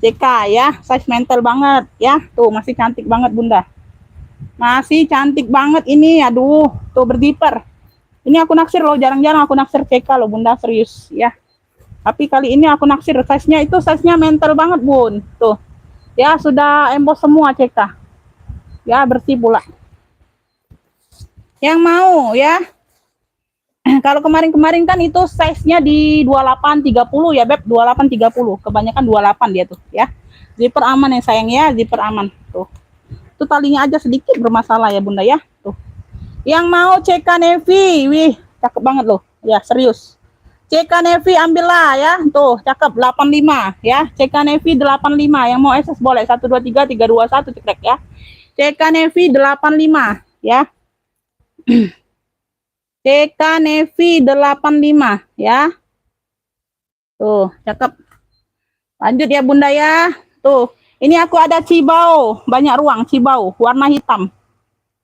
CK ya, size mental banget ya. Tuh, masih cantik banget Bunda. Masih cantik banget ini, aduh, tuh berzipper. Ini aku naksir loh, jarang-jarang aku naksir CK loh Bunda, serius ya. Tapi kali ini aku naksir, size-nya itu size-nya mental banget Bun. Tuh, ya sudah emboss semua CK. Ya bersih pula. Yang mau ya, kalau kemarin-kemarin kan itu size-nya di 28 30 ya Beb, 28 30. Kebanyakan 28 dia tuh ya. Zipper aman ya sayang ya, zipper aman. Tuh. Itu talinya aja sedikit bermasalah ya Bunda ya. Tuh. Yang mau CK Navy, wih, cakep banget loh. Ya, serius. CK Navy ambillah ya. Tuh, cakep 85 ya. CK Navy 85. Yang mau SS boleh 1 2 3 3 2 1 cekrek ya. CK Navy 85 ya. CK Navy 85 ya. Tuh, cakep. Lanjut ya Bunda ya. Tuh, ini aku ada cibau, banyak ruang cibau, warna hitam.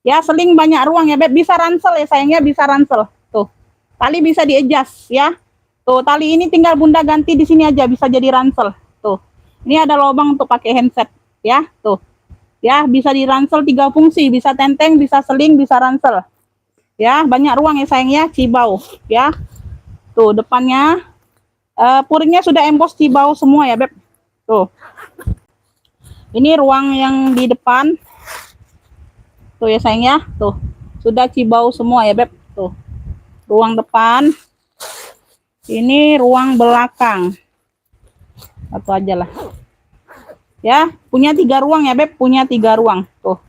Ya, seling banyak ruang ya, Beb. Bisa ransel ya sayangnya, bisa ransel. Tuh. Tali bisa di-adjust ya. Tuh, tali ini tinggal Bunda ganti di sini aja, bisa jadi ransel. Tuh. Ini ada lubang untuk pakai handset ya. Tuh. Ya, bisa di ransel 3 fungsi, bisa tenteng, bisa seling, bisa ransel. Ya, banyak ruang ya sayangnya, cibau ya. Tuh, depannya puringnya sudah emboss cibau semua ya, Beb. Tuh. Ini ruang yang di depan. Tuh ya sayang ya. Tuh. Sudah cibau semua ya, Beb. Tuh. Ruang depan. Ini ruang belakang. Satu aja lah. Ya, punya 3 ruang ya, Beb. Punya 3 ruang. Tuh.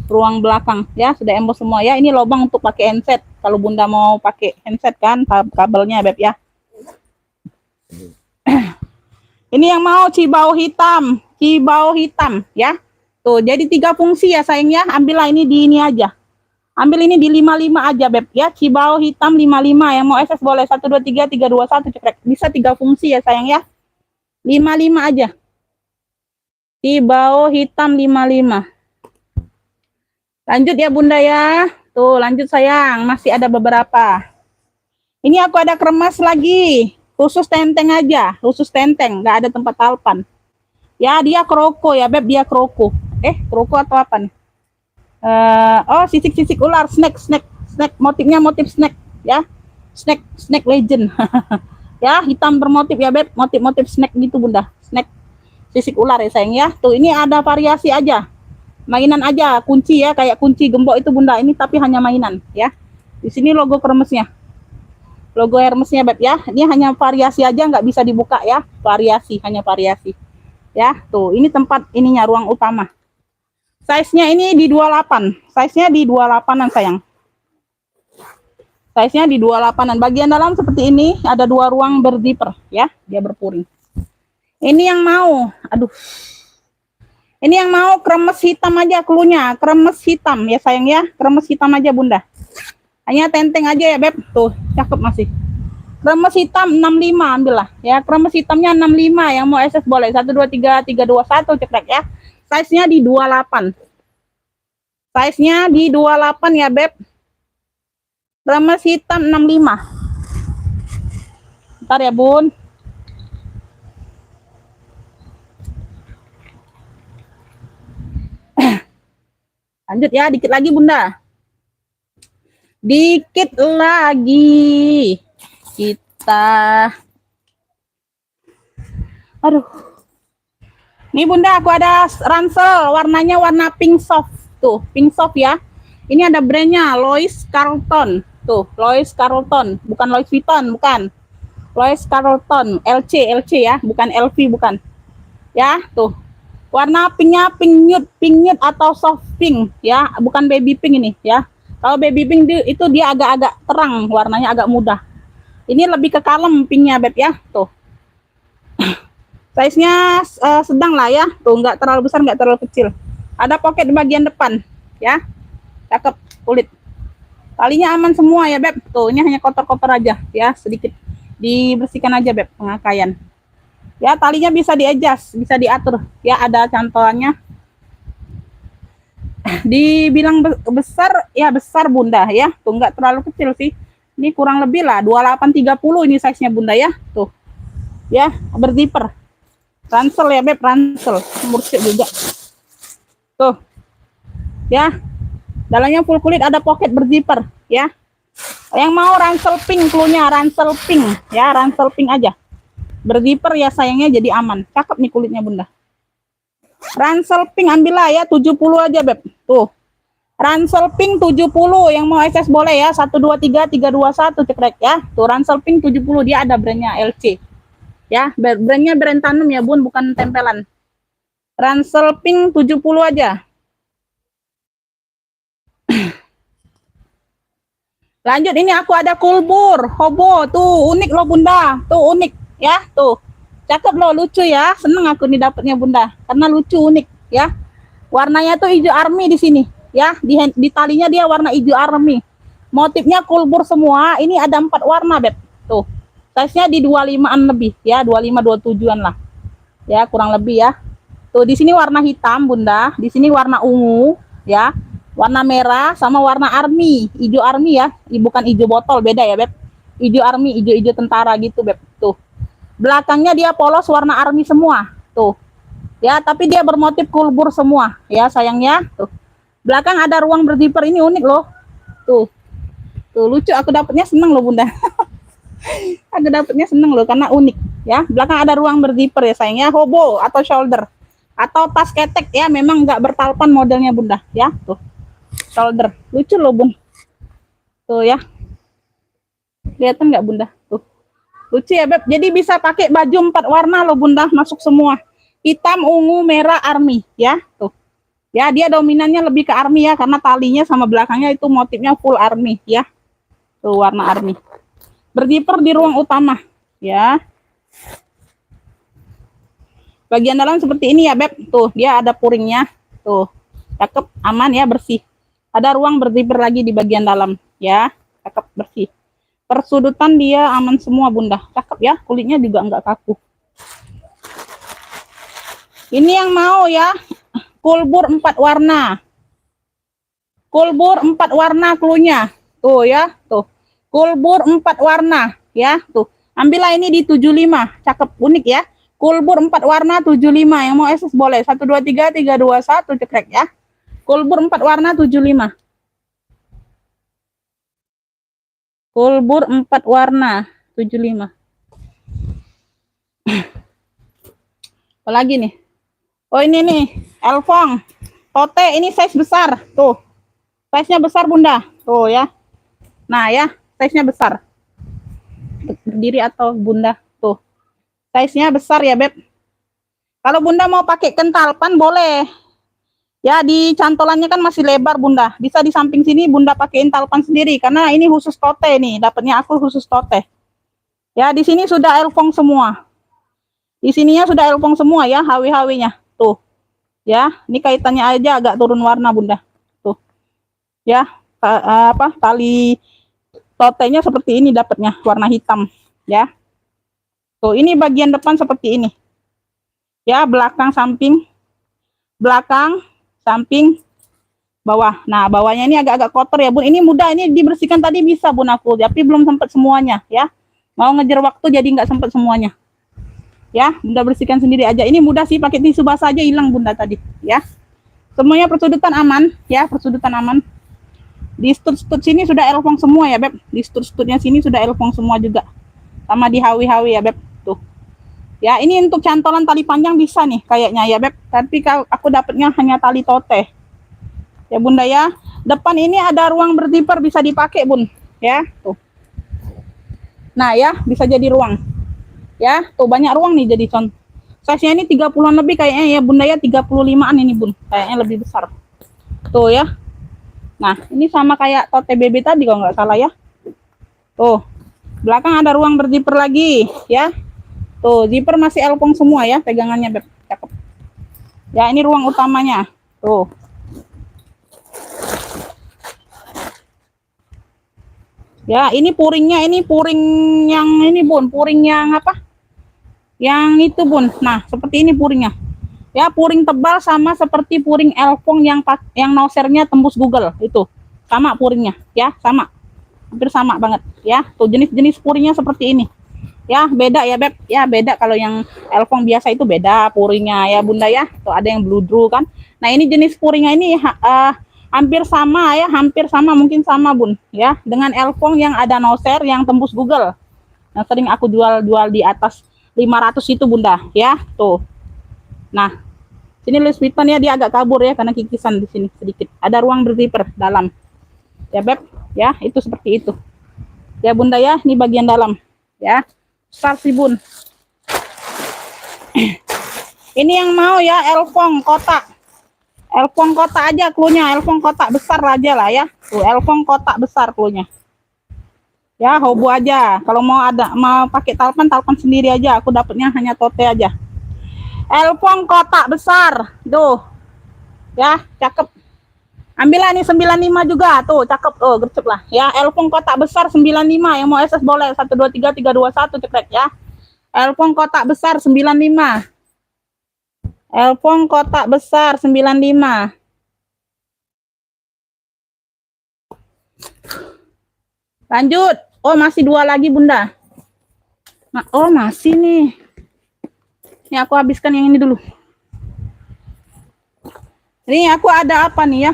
Ruang belakang ya, sudah emboss semua ya. Ini lubang untuk pakai handset. Kalau Bunda mau pakai handset kan kabelnya, Beb ya. Ini yang mau cibau hitam ya. Tuh, jadi 3 fungsi ya sayang ya. Ambillah ini di ini aja. Ambil ini di 55 aja Beb ya. Cibau hitam 55, yang mau SS boleh 1 2 3 3 2 1 cekrek. Bisa 3 fungsi ya sayang ya. 55 aja. Cibau hitam 55. Lanjut ya Bunda ya. Tuh, lanjut sayang, masih ada beberapa. Ini aku ada kremes lagi. Khusus tenteng aja, khusus tenteng, nggak ada tempat talpan. Ya, dia kroko ya Beb, dia kroko. Kroko atau apa nih? Oh, sisik-sisik ular, snack, motifnya motif snack ya. Snack legend. Ya, hitam bermotif ya Beb, motif snack gitu Bunda. Snack sisik ular ya sayang ya. Tuh, ini ada variasi aja. Mainan aja, kunci ya, kayak kunci gembok itu Bunda. Ini tapi hanya mainan ya. Di sini logo Hermesnya. Logo Hermesnya Beb ya. Ini hanya variasi aja, nggak bisa dibuka ya. Variasi, hanya variasi. Ya, tuh, ini tempat ininya, ruang utama. Size-nya ini di 28. Size-nya di 28-an sayang. Size-nya di 28-an. Bagian dalam seperti ini, ada 2 ruang berzipper ya, dia berpuring. Ini yang mau, aduh. Ini yang mau kremes hitam aja klunya, kremes hitam ya sayang ya, kremes hitam aja Bunda. Hanya tenteng aja ya Beb, tuh cakep masih. Kremes hitam 65 ambillah ya, kremes hitamnya 65, yang mau SS boleh 1 2 3 3 2 1 cekrek ya. Size-nya di 28. Size-nya di 28 ya Beb. Kremes hitam 65. Bentar ya Bun. Lanjut ya, dikit lagi Bunda. Dikit lagi. Kita. Aduh. Nih Bunda, aku ada ransel, warnanya warna pink soft. Tuh, pink soft ya. Ini ada brandnya Louis Carlton. Tuh, Louis Carlton, bukan Louis Vuitton, bukan. Louis Carlton, LC ya, bukan LV, bukan. Ya, tuh. Warna pinknya pink nude atau soft pink ya, bukan baby pink ini ya. Kalau baby pink itu dia agak-agak terang, warnanya agak mudah. Ini lebih ke kalem pinknya Beb ya, tuh. Size-nya sedang lah ya, tuh, nggak terlalu besar, nggak terlalu kecil. Ada pocket di bagian depan ya, cakep kulit. Talinya aman semua ya Beb, tuh, ini hanya kotor-kotor aja ya, sedikit dibersihkan aja Beb, pengakaian. Ya, talinya bisa di-adjust, bisa diatur. Ya, ada cantolannya. Dibilang besar, ya besar Bunda ya. Tuh, nggak terlalu kecil sih. Ini kurang lebih lah 28-30 ini size-nya Bunda ya. Tuh. Ya, berzipper. Ransel ya Beb, ransel. Mursyid juga. Tuh. Ya. Dalamnya full kulit, ada pocket berzipper ya. Yang mau ransel pink cluenya, ransel pink ya, ransel pink aja. Berzipper ya sayangnya, jadi aman. Cakep nih kulitnya Bunda. Ransel pink ambillah ya, 70 aja Beb. Tuh. Ransel pink 70, yang mau SS boleh ya. 1 2 3 3 2 1 cekrek ya. Tuh, ransel pink 70, dia ada brandnya LC. Ya, brandnya brand tanam ya Bun, bukan tempelan. Ransel pink 70 aja. Lanjut, ini aku ada kulbur hobo, tuh unik loh Bunda. Tuh unik ya, tuh. Cakep loh, lucu ya. Seneng aku nih dapetnya Bunda, karena lucu, unik ya. Warnanya tuh hijau army di sini ya. Di talinya dia warna hijau army. Motifnya kulbur semua. Ini ada 4 warna Beb. Tuh. Size-nya di 25-an lebih ya, 25-27-an lah. Ya, kurang lebih ya. Tuh, di sini warna hitam Bunda, di sini warna ungu ya. Warna merah sama warna army, hijau army ya. Bukan hijau botol, beda ya Beb. Hijau army, hijau-hijau tentara gitu Beb. Tuh. Belakangnya dia polos warna army semua. Tuh. Ya, tapi dia bermotif kulbur semua ya sayangnya. Tuh. Belakang ada ruang berzipper, ini unik loh. Tuh. Tuh, lucu, aku dapetnya seneng loh Bunda. Aku dapetnya seneng loh karena unik ya. Belakang ada ruang berzipper ya sayangnya, hobo atau shoulder atau tas ketek ya, memang nggak bertalpan modelnya Bunda ya. Tuh. Shoulder, lucu loh Bun. Tuh ya. Kelihatan nggak Bunda? Tuh. Lucu ya Beb. Jadi bisa pakai baju 4 warna loh Bunda, masuk semua. Hitam, ungu, merah, army ya. Tuh. Ya, dia dominannya lebih ke army ya, karena talinya sama belakangnya itu motifnya full army ya. Tuh, warna army. Berzipper di ruang utama ya. Bagian dalam seperti ini ya, Beb. Tuh, dia ada puringnya. Tuh, cakep, aman ya, bersih. Ada ruang berzipper lagi di bagian dalam, ya. Cakep, bersih. Persudutan dia aman semua, Bunda. Cakep ya, kulitnya juga enggak kaku. Ini yang mau ya, kulbur 4 warna. Kulbur 4 warna klunya. Tuh ya, tuh. Kulbur 4 warna, ya. Tuh. Ambillah ini di 75. Cakep, unik ya. Kulbur 4 warna 75. Yang mau SS boleh. 1 2 3 3 2 1 cekrek ya. Kulbur 4 warna 75. Kulbur 4 warna 75. Apalagi nih? Oh ini nih, Elfong. Tote ini size besar. Tuh. Size-nya besar, Bunda. Tuh ya. Nah ya, size-nya besar. Berdiri atau Bunda. Tuh. Size-nya besar ya, Beb. Kalau Bunda mau pakai kentalpan boleh. Ya, di cantolannya kan masih lebar, Bunda. Bisa di samping sini Bunda pakein talpan sendiri. Karena ini khusus tote nih. Dapatnya aku khusus tote. Ya, di sini sudah elfong semua. Di sininya sudah elfong semua ya, HW-HW-nya. Tuh. Ya, ini kaitannya aja agak turun warna, Bunda. Tuh. Ya, tali totenya seperti ini dapatnya, warna hitam. Ya. Tuh, ini bagian depan seperti ini. Ya, belakang, samping, bawah. Nah, bawahnya ini agak-agak kotor ya, Bun. Ini mudah, ini dibersihkan tadi bisa, Bun, aku. Tapi belum sempat semuanya, ya. Mau ngejar waktu jadi nggak sempat semuanya. Ya, Bunda bersihkan sendiri aja. Ini mudah sih, pakai tisu basah aja hilang, Bunda, tadi. Ya. Semuanya persudutan aman, ya, persudutan aman. Di stud-stud sini sudah elfong semua ya, Beb. Di stud-studnya sini sudah elfong semua juga. Sama di hawi-hawi ya, Beb. Tuh. Ya, ini untuk cantolan tali panjang bisa nih kayaknya ya, Beb. Tapi kalau aku dapatnya hanya tali tote. Ya, Bunda ya. Depan ini ada ruang berzipper bisa dipakai, Bun. Ya, tuh. Nah, ya, bisa jadi ruang. Ya, tuh banyak ruang nih jadi contoh. Size-nya ini 30-an lebih kayaknya ya, Bunda ya, 35-an ini, Bun. Kayaknya lebih besar. Tuh ya. Nah, ini sama kayak tote BB tadi kalau nggak salah ya. Tuh. Belakang ada ruang berzipper lagi, ya. Tuh, zipper masih elfong semua ya, pegangannya, Beb. Cakep. Ya, ini ruang utamanya. Tuh. Ya, ini puringnya, ini puring yang ini, Bun. Puring yang apa? Yang itu, Bun. Nah, seperti ini puringnya. Ya, puring tebal sama seperti puring elfong yang nosernya tembus Google. Itu. Sama puringnya, ya, sama. Hampir sama banget, ya. Tuh, jenis-jenis puringnya seperti ini. Ya, beda ya, Beb. Ya, beda kalau yang elfong biasa itu beda puringnya ya, Bunda ya. Tuh ada yang bludru kan. Nah, ini jenis puringnya ini hampir sama ya, hampir sama, mungkin sama, Bun, ya. Dengan elfong yang ada noser yang tembus Google. Yang sering aku jual di atas 500 itu, Bunda, ya. Tuh. Nah, sini Louis Vuitton ya, dia agak kabur ya karena kikisan di sini sedikit. Ada ruang berzipper dalam. Ya, Beb, ya, itu seperti itu. Ya, Bunda ya, ini bagian dalam, ya. Besar sih, Bun. Ini yang mau ya elfong kotak. Elfong kotak aja klunya, elfong kotak besar aja lah ya. Tuh, elfong kotak besar klunya. Ya, hobo aja. Kalau mau pakai talpan sendiri aja. Aku dapatnya hanya tote aja. Elfong kotak besar. Tuh. Ya, cakep. Ambillah ini 95 juga. Tuh, cakep. Oh, gercep lah. Ya, elfong kotak besar 95. Yang mau SS boleh. 1 2 3 3 2 1 cekrek ya. Elfong kotak besar 95. Elfong kotak besar 95. Lanjut. Oh, masih 2 lagi, Bunda. Oh, masih nih. Ini aku habiskan yang ini dulu. Ini aku ada apa nih ya?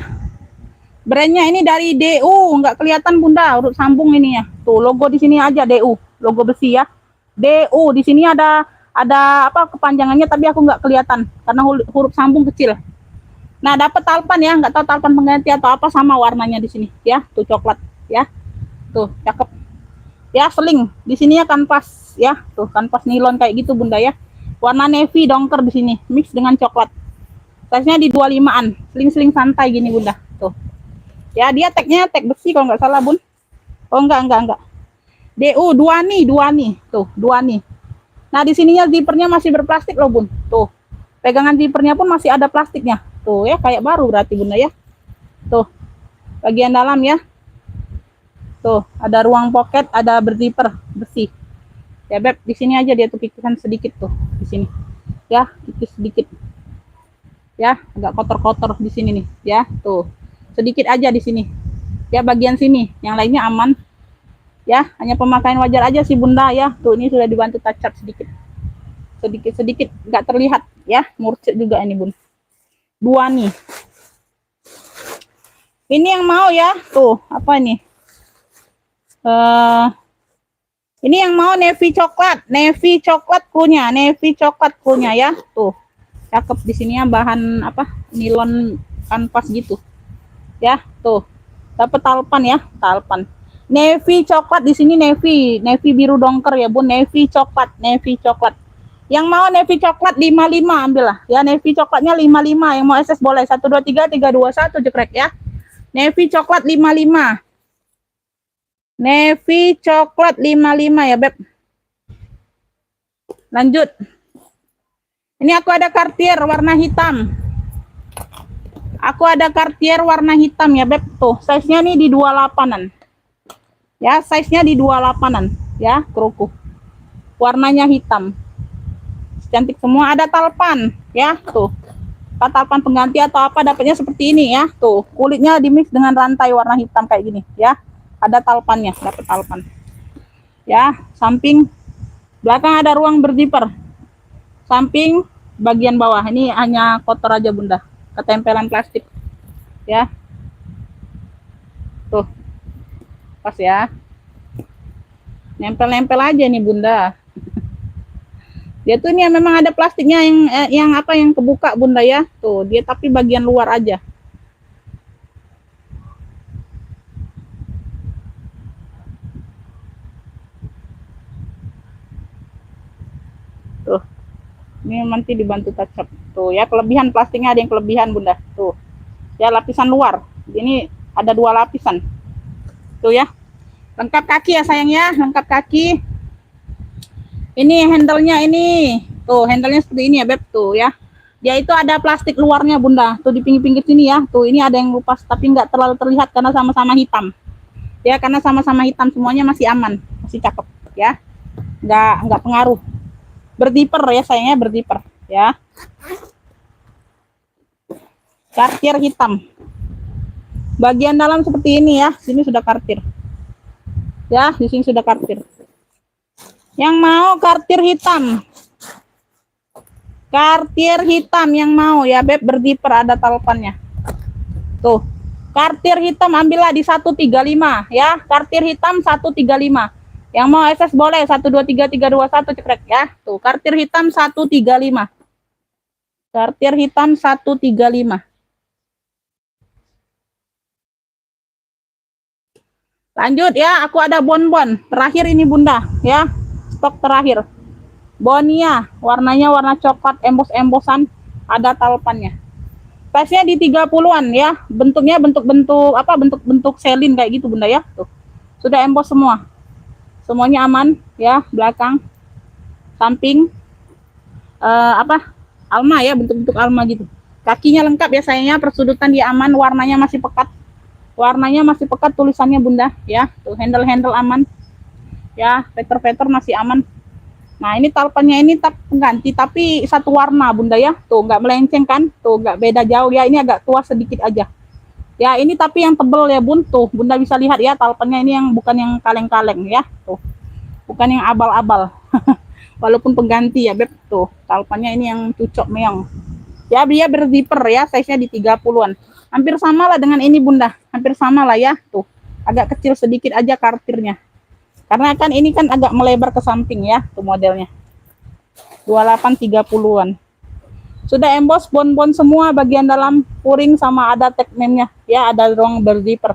Brandnya ini dari DU, nggak kelihatan, Bunda, urut sambung ini ya. Tuh, logo di sini aja DU, logo besi ya. DU di sini ada apa kepanjangannya tapi aku nggak kelihatan karena huruf sambung kecil. Nah, dapat talpan ya, nggak tahu talpan pengganti atau apa, sama warnanya di sini ya. Tuh coklat ya. Tuh, cakep. Ya, seling. Di sini ya kanvas ya. Tuh, kanvas nilon kayak gitu, Bunda ya. Warna navy dongker di sini, mix dengan coklat. Size-nya di 25-an, seling-seling santai gini, Bunda. Tuh. Ya, dia tagnya tag besi kalau nggak salah, Bun. Oh, enggak. DU dua nih. Tuh, dua nih. Nah, di sininya zippernya masih berplastik loh, Bun. Tuh. Pegangan zippernya pun masih ada plastiknya. Tuh ya, kayak baru berarti Bunda ya. Tuh, bagian dalam ya. Tuh, ada ruang pocket, ada berzipper, bersih. Ya Beb, di sini aja dia tuh kikisan sedikit tuh, di sini. Ya, kikis sedikit. Ya, agak kotor-kotor di sini nih, ya. Tuh. Sedikit aja di sini. Ya, bagian sini, yang lainnya aman. Ya, hanya pemakaian wajar aja sih Bunda ya. Tuh, ini sudah dibantu touch up sedikit. Sedikit-sedikit, nggak terlihat ya. Murcik juga ini Bun. Dua nih. Ini yang mau ya. Tuh, apa ini? Ini yang mau navy coklat cluenya ya. Tuh. Cakep di sini ya, bahan apa? Nilon kanvas gitu. Ya, tuh. Dapat talpan ya, talpan. Navy coklat di sini, navy biru dongker ya Bun, navy coklat. Yang mau navy coklat 55 ambil lah. Ya, navy coklatnya 55. Yang mau SS boleh 1 2 3 3 2 1 jekrek ya. Navy coklat 55. Navy coklat 55 ya, Beb. Lanjut. Ini aku ada Cartier warna hitam. Ya, Beb. Tuh, size-nya nih di 28-an. Ya, size-nya di 28-an. Ya, keruku. Warnanya hitam. Cantik semua, ada talpan. Ya, tuh. Talpan pengganti atau apa, dapatnya seperti ini ya. Tuh, kulitnya dimix dengan rantai warna hitam kayak gini. Ya, ada talpannya, dapat talpan. Ya, samping belakang ada ruang berzipper. Samping bagian bawah ini hanya kotor aja Bunda, ketempelan plastik ya. Tuh, pas ya, nempel-nempel aja nih Bunda. Dia tuh ini memang ada plastiknya yang apa, yang kebuka Bunda ya. Tuh, dia tapi bagian luar aja. Tuh, ini nanti dibantu touch up. Tuh ya, kelebihan plastiknya ada yang kelebihan Bunda. Tuh ya, lapisan luar ini ada 2 lapisan. Tuh ya, lengkap kaki ya sayang ya, lengkap kaki. Ini handle-nya ini. Tuh, handle-nya seperti ini ya Beb. Tuh ya, dia itu ada plastik luarnya Bunda. Tuh di pinggir-pinggir sini ya. Tuh, ini ada yang lepas tapi nggak terlalu terlihat karena sama-sama hitam. Ya, karena sama-sama hitam semuanya masih aman, masih cakep ya. Nggak pengaruh. Berzipper ya sayangnya, berzipper ya. Cartier hitam. Bagian dalam seperti ini ya. Sini sudah Cartier. Ya, di sini sudah Cartier. Yang mau Cartier hitam. Cartier hitam yang mau ya Beb, berzipper, ada talpannya. Tuh. Cartier hitam ambillah di 135 ya. Cartier hitam 135. Yang mau SS boleh 1 2 3 3 2 1 cekrek ya. Tuh, Cartier hitam 135. Cartier hitam 135. Lanjut ya, aku ada bonbon. Terakhir ini Bunda ya. Stok terakhir. Bonia, warnanya warna coklat, embos-embosan, ada talpannya. Size-nya di 30-an ya. Bentuknya bentuk-bentuk apa? Bentuk-bentuk selin kayak gitu Bunda ya. Tuh. Sudah embos semua. Semuanya aman ya, belakang, samping, apa? Alma ya, bentuk-bentuk alma gitu. Kakinya lengkap ya sayangnya, persudutan dia aman, warnanya masih pekat. Tulisannya Bunda ya. Tuh, handle aman. Ya, veter masih aman. Nah, ini talpannya ini pengganti tapi satu warna Bunda ya. Tuh, nggak melenceng kan? Tuh, nggak beda jauh ya. Ini agak tua sedikit aja. Ya, ini tapi yang tebel ya Bun. Tuh, Bunda bisa lihat ya, talpannya ini yang bukan yang kaleng-kaleng ya. Tuh. Bukan yang abal-abal. Walaupun pengganti ya Beb. Tuh, talpannya ini yang cucok meong. Ya, dia berzipper ya, size-nya di 30-an. Hampir sama lah dengan ini Bunda. Hampir sama lah ya. Tuh, agak kecil sedikit aja Cartiernya. Karena kan ini kan agak melebar ke samping ya, tuh modelnya. 28 30-an. Sudah emboss bonbon semua bagian dalam, puring sama ada tag name-nya. Ya, ada ruang berzipper.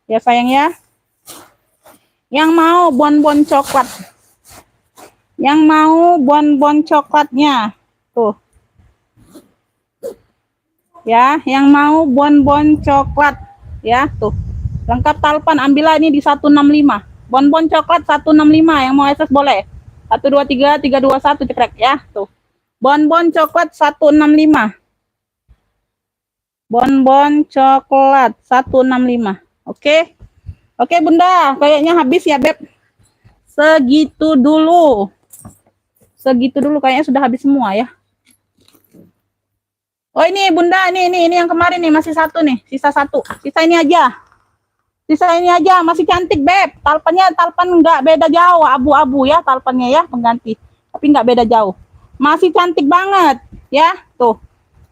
Ya sayang ya. Yang mau bonbon coklat. Yang mau bonbon coklatnya. Tuh. Ya, yang mau bonbon coklat. Ya, tuh. Lengkap talpan, ambillah ini di 165. Bonbon coklat 165, yang mau SS boleh. 1 2 3 3 2 1 cekrek ya. Tuh. Bonbon coklat 165. Bonbon coklat 165. Oke. Oke, Bunda, kayaknya habis ya, Beb. Segitu dulu. Segitu dulu kayaknya sudah habis semua ya. Oh, ini Bunda, ini yang kemarin nih masih satu nih, sisa satu. Sisa ini aja. Sisa ini aja, masih cantik, Beb. Talpannya nggak beda jauh, abu-abu ya talpannya ya, pengganti. Tapi nggak beda jauh. Masih cantik banget ya, tuh.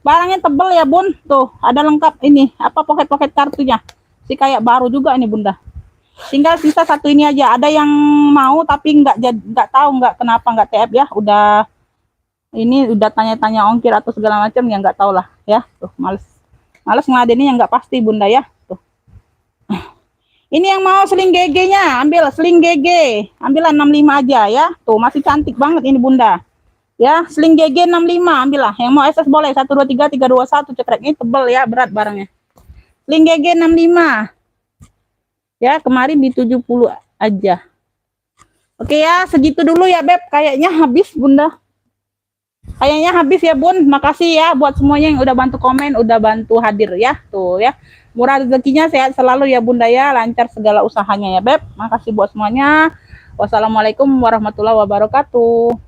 Barangnya tebel ya, Bun. Tuh, ada lengkap ini, apa pocket-pocket kartunya. Si kayak baru juga ini, Bunda. Tinggal sisa satu ini aja. Ada yang mau tapi nggak tahu nggak kenapa nggak TF ya. Udah tanya-tanya ongkir atau segala macam ya nggak tahu lah ya. Tuh, males ngeladenin yang nggak pasti, Bunda ya. Tuh. Ini yang mau seling GG-nya, ambil seling GG. Ambillah 65 aja ya. Tuh, masih cantik banget ini, Bunda. Ya, seling GG 65 ambillah. Yang mau SS boleh 1 2 3 3 2 1 cekrek. Ini tebel ya, berat barangnya. Seling GG 65. Ya, kemarin di 70 aja. Oke ya, segitu dulu ya, Beb. Kayaknya habis, Bunda. Kayaknya habis ya, Bun. Makasih ya buat semuanya yang udah bantu komen, udah bantu hadir ya. Tuh ya. Murah rezekinya, sehat selalu ya, Bunda ya. Lancar segala usahanya ya, Beb. Makasih buat semuanya. Wassalamualaikum warahmatullahi wabarakatuh.